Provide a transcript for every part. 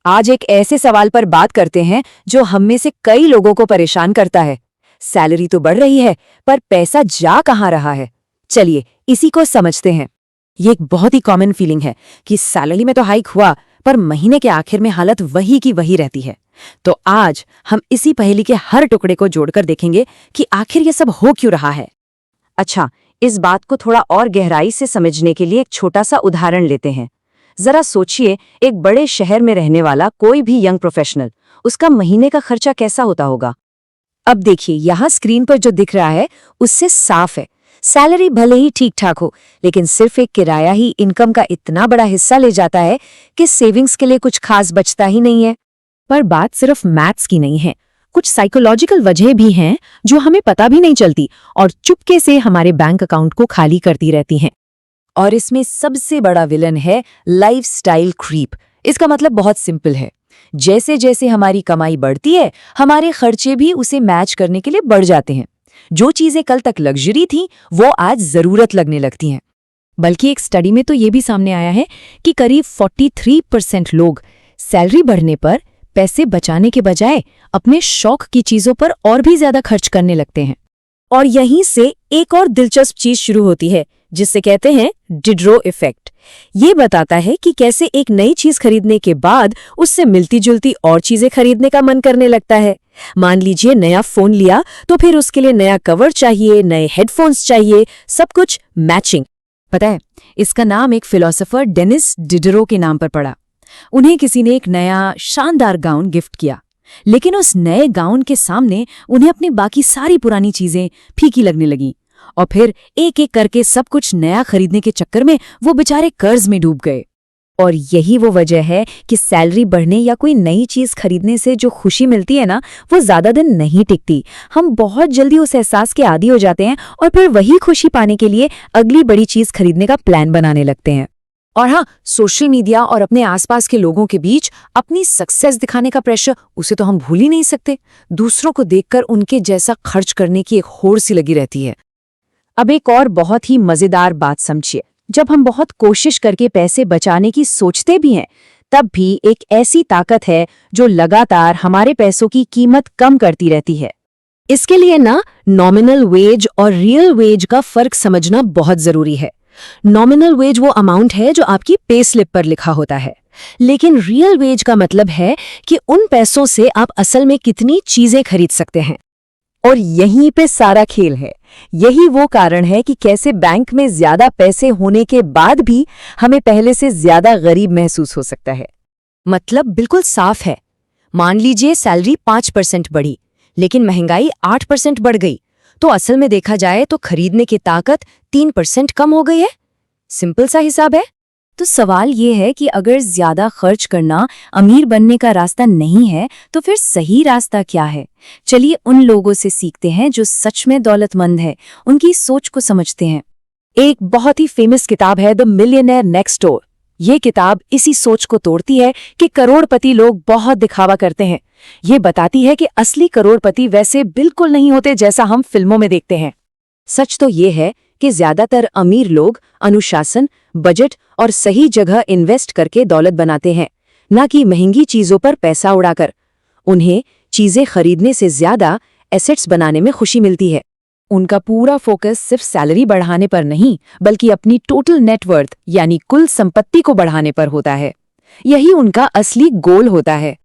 आज एक ऐसे सवाल पर बात करते हैं जो हम में से कई लोगों को परेशान करता है। सैलरी तो बढ़ रही है, पर पैसा जा कहाँ रहा है? चलिए इसी को समझते हैं। ये एक बहुत ही कॉमन फीलिंग है कि सैलरी में तो हाइक हुआ, पर महीने के आखिर में हालत वही की वही रहती है। तो आज हम इसी पहेली के हर टुकड़े को जोड़कर देखेंगे कि आखिर ये सब हो क्यों रहा है। अच्छा, इस बात को थोड़ा और गहराई से समझने के लिए एक छोटा सा उदाहरण लेते हैं। जरा सोचिए, एक बड़े शहर में रहने वाला कोई भी यंग प्रोफेशनल, उसका महीने का खर्चा कैसा होता होगा। अब देखिए, यहाँ स्क्रीन पर जो दिख रहा है उससे साफ है, सैलरी भले ही ठीक ठाक हो, लेकिन सिर्फ एक किराया ही इनकम का इतना बड़ा हिस्सा ले जाता है कि सेविंग्स के लिए कुछ खास बचता ही नहीं है। पर बात सिर्फ मैथ्स की नहीं है, कुछ साइकोलॉजिकल वजह भी हैं जो हमें पता भी नहीं चलती और चुपके से हमारे बैंक अकाउंट को खाली करती रहती हैं। और इसमें सबसे बड़ा विलन है लाइफस्टाइल क्रीप। इसका मतलब बहुत सिंपल है, जैसे जैसे हमारी कमाई बढ़ती है, हमारे खर्चे भी उसे मैच करने के लिए बढ़ जाते हैं। जो चीजें कल तक लग्जरी थीं, वो आज जरूरत लगने लगती हैं। बल्कि एक स्टडी में तो ये भी सामने आया है कि करीब 43% लोग सैलरी बढ़ने पर पैसे बचाने के बजाय अपने शौक की चीजों पर और भी ज्यादा खर्च करने लगते हैं। और यहीं से एक और दिलचस्प चीज शुरू होती है, जिसे कहते हैं डिडरो इफेक्ट। ये बताता है कि कैसे एक नई चीज खरीदने के बाद उससे मिलती जुलती और चीजें खरीदने का मन करने लगता है। मान लीजिए नया फोन लिया तो फिर उसके लिए नया कवर चाहिए, नए हेडफोन्स चाहिए, सब कुछ मैचिंग। पता है, इसका नाम एक फिलोसोफर डेनिस डिडरो के नाम पर पड़ा। उन्हें किसी ने एक नया शानदार गाउन गिफ्ट किया, लेकिन उस नए गाउन के सामने उन्हें अपनी बाकी सारी पुरानी चीजें फीकी लगने लगीं। और फिर एक एक करके सब कुछ नया खरीदने के चक्कर में वो बेचारे कर्ज में डूब गए। और यही वो वजह है कि सैलरी बढ़ने या कोई नई चीज खरीदने से जो खुशी मिलती है ना, वो ज्यादा दिन नहीं टिकती। हम बहुत जल्दी उस एहसास के आदी हो जाते हैं और फिर वही खुशी पाने के लिए अगली बड़ी चीज खरीदने का प्लान बनाने लगते हैं। और हाँ, सोशल मीडिया और अपने आसपास के लोगों के बीच अपनी सक्सेस दिखाने का प्रेशर, उसे तो हम भूल ही नहीं सकते। दूसरों को देखकर उनके जैसा खर्च करने की एक होड़ सी लगी रहती है। अब एक और बहुत ही मजेदार बात समझिए, जब हम बहुत कोशिश करके पैसे बचाने की सोचते भी हैं, तब भी एक ऐसी ताकत है जो लगातार हमारे पैसों की कीमत कम करती रहती है। इसके लिए ना नॉमिनल वेज और रियल वेज का फर्क समझना बहुत जरूरी है। नॉमिनल वेज वो अमाउंट है जो आपकी पे स्लिप पर लिखा होता है, लेकिन रियल वेज का मतलब है कि उन पैसों से आप असल में कितनी चीजें खरीद सकते हैं। और यहीं पे सारा खेल है। यही वो कारण है कि कैसे बैंक में ज्यादा पैसे होने के बाद भी हमें पहले से ज्यादा गरीब महसूस हो सकता है। मतलब बिल्कुल साफ है। मान लीजिए सैलरी 5% बढ़ी, लेकिन महंगाई 8% बढ़ गई, तो असल में देखा जाए तो खरीदने की ताकत 3% कम हो गई है। सिंपल सा हिसाब है। तो सवाल ये है कि अगर ज्यादा खर्च करना अमीर बनने का रास्ता नहीं है, तो फिर सही रास्ता क्या है? चलिए उन लोगों से सीखते हैं जो सच में दौलतमंद है, उनकी सोच को समझते हैं। एक बहुत ही फेमस किताब है द मिलियनेयर नेक्स्ट डोर। ये किताब इसी सोच को तोड़ती है कि करोड़पति लोग बहुत दिखावा करते हैं। ये बताती है कि असली करोड़पति वैसे बिल्कुल नहीं होते जैसा हम फिल्मों में देखते हैं। सच तो ये है कि ज्यादातर अमीर लोग अनुशासन, बजट और सही जगह इन्वेस्ट करके दौलत बनाते हैं, न कि महंगी चीजों पर पैसा उड़ाकर। उन्हें चीजें खरीदने से ज्यादा एसेट्स बनाने में खुशी मिलती है। उनका पूरा फोकस सिर्फ सैलरी बढ़ाने पर नहीं, बल्कि अपनी टोटल नेटवर्थ यानी कुल संपत्ति को बढ़ाने पर होता है। यही उनका असली गोल होता है।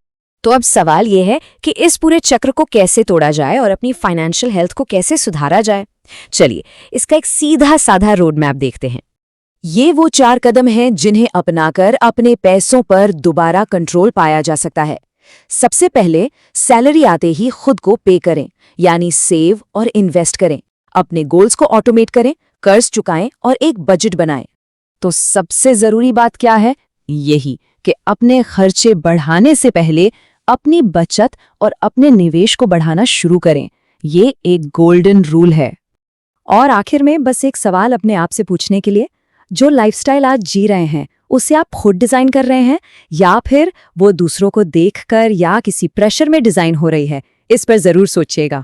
तो अब सवाल यह है कि इस पूरे चक्र को कैसे तोड़ा जाए और अपनी फाइनेंशियल हेल्थ को कैसे सुधारा जाए। चलिए इसका एक सीधा साधा रोड मैप देखते हैं। ये वो 4 कदम हैं जिन्हें अपनाकर अपने पैसों पर दोबारा कंट्रोल पाया जा सकता है। सबसे पहले, सैलरी आते ही खुद को पे करें, यानी सेव और इन्वेस्ट करें। अपने गोल्स को ऑटोमेट करें, कर्ज चुकाएं और एक बजट बनाएं। तो सबसे जरूरी बात क्या है? यही कि अपने खर्चे बढ़ाने से पहले अपनी बचत और अपने निवेश को बढ़ाना शुरू करें। ये एक गोल्डन रूल है। और आखिर में बस एक सवाल अपने आप से पूछने के लिए, जो लाइफस्टाइल आज जी रहे हैं उसे आप खुद डिजाइन कर रहे हैं, या फिर वो दूसरों को देखकर या किसी प्रेशर में डिजाइन हो रही है? इस पर जरूर सोचिएगा।